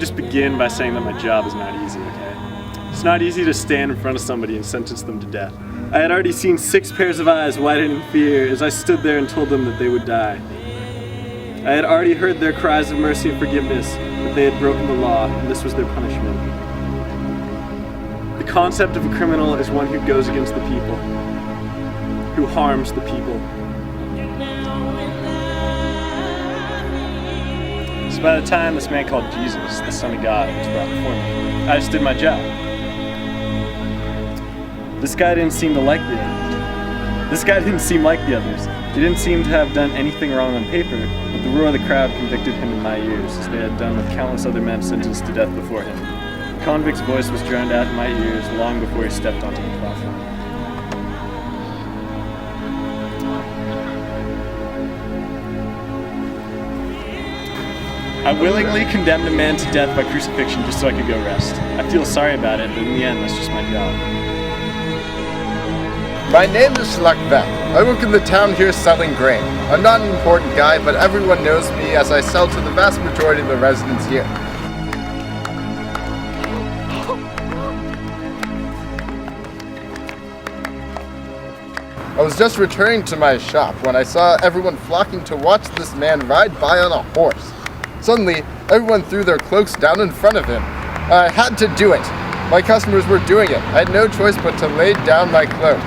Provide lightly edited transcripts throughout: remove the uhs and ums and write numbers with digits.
just begin by saying that my job is not easy, okay? It's not easy to stand in front of somebody and sentence them to death. I had already seen 6 pairs of eyes widen in fear as I stood there and told them that they would die. I had already heard their cries of mercy and forgiveness, that they had broken the law, and this was their punishment. The concept of a criminal is one who goes against the people, who harms the people. So by the time this man called Jesus, the Son of God, was brought before me, I just did my job. This guy didn't seem to like the others. This guy didn't seem like the others. He didn't seem to have done anything wrong on paper, but the roar of the crowd convicted him in my ears, as they had done with countless other men sentenced to death before him. The convict's voice was drowned out in my ears long before he stepped onto the platform. I willingly condemned a man to death by crucifixion just so I could go rest. I feel sorry about it, but in the end, that's just my job. My name is Sheffield. I work in the town here selling grain. I'm not an important guy, but everyone knows me as I sell to the vast majority of the residents here. I was just returning to my shop when I saw everyone flocking to watch this man ride by on a horse. Suddenly, everyone threw their cloaks down in front of him. I had to do it. My customers were doing it. I had no choice but to lay down my cloak.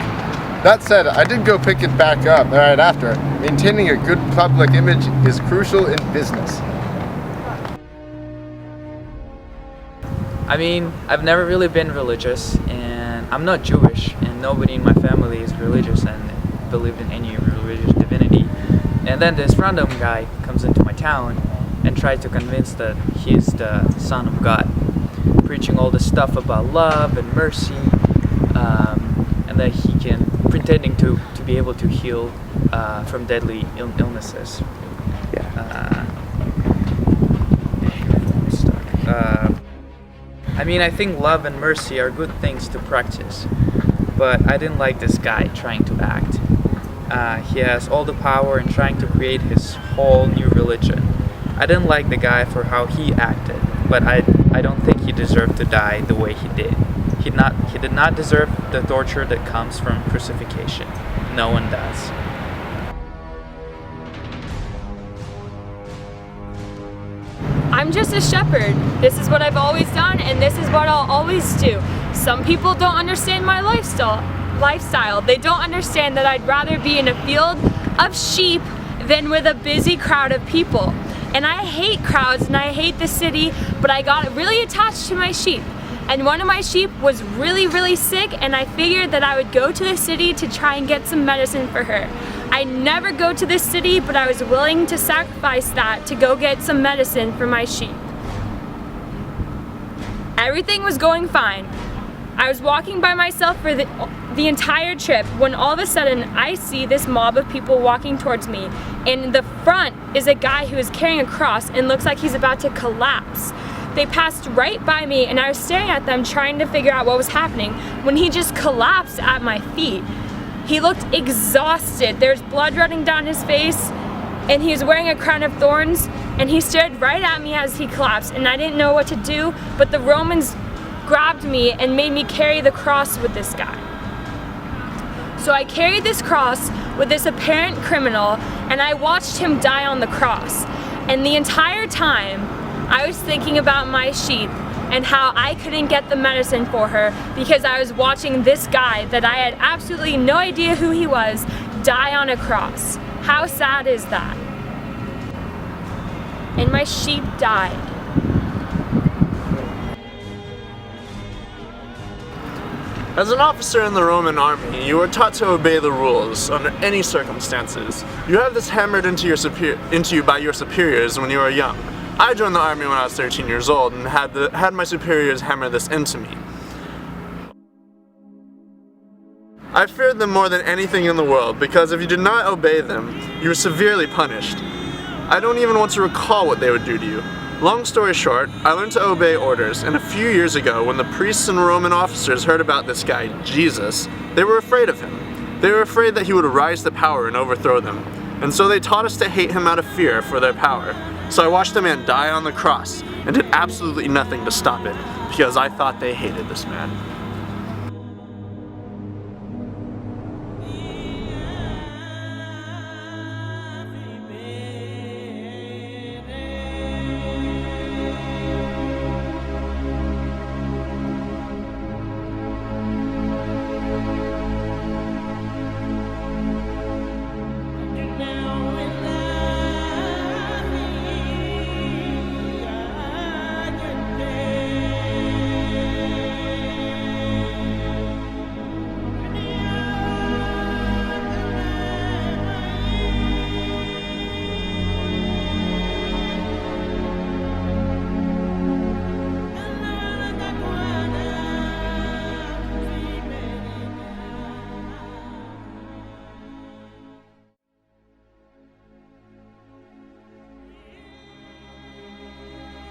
That said, I did go pick it back up right after. Maintaining a good public image is crucial in business. I mean, I've never really been religious, and I'm not Jewish, and nobody in my family is religious and believed in any religious divinity. And then this random guy comes into my town and tries to convince that he's the Son of God, preaching all this stuff about love and mercy, and that he can, pretending to be able to heal from deadly illnesses. I mean, I think love and mercy are good things to practice, but I didn't like this guy trying to act. He has all the power and trying to create his whole new religion. I didn't like the guy for how he acted, but I don't think he deserved to die the way he did. He did not deserve the torture that comes from crucifixion. No one does. I'm just a shepherd. This is what I've always done, and this is what I'll always do. Some people don't understand my lifestyle. They don't understand that I'd rather be in a field of sheep than with a busy crowd of people. And I hate crowds and I hate the city, but I got really attached to my sheep. And one of my sheep was really, really sick, and I figured that I would go to the city to try and get some medicine for her. I never go to this city, but I was willing to sacrifice that to go get some medicine for my sheep. Everything was going fine. I was walking by myself for the entire trip when all of a sudden I see this mob of people walking towards me. And in the front is a guy who is carrying a cross and looks like he's about to collapse. They passed right by me and I was staring at them trying to figure out what was happening when he just collapsed at my feet. He looked exhausted. There's blood running down his face and he was wearing a crown of thorns, and he stared right at me as he collapsed, and I didn't know what to do, but the Romans grabbed me and made me carry the cross with this guy. So I carried this cross with this apparent criminal and I watched him die on the cross. And the entire time I was thinking about my sheep and how I couldn't get the medicine for her because I was watching this guy that I had absolutely no idea who he was die on a cross. How sad is that? And my sheep died. As an officer in the Roman army, you are taught to obey the rules under any circumstances. You have this hammered into you by your superiors when you are young. I joined the army when I was 13 years old and had my superiors hammer this into me. I feared them more than anything in the world because if you did not obey them, you were severely punished. I don't even want to recall what they would do to you. Long story short, I learned to obey orders, and a few years ago, when the priests and Roman officers heard about this guy, Jesus, they were afraid of him. They were afraid that he would rise to power and overthrow them. And so they taught us to hate him out of fear for their power. So I watched the man die on the cross, and did absolutely nothing to stop it because I thought they hated this man.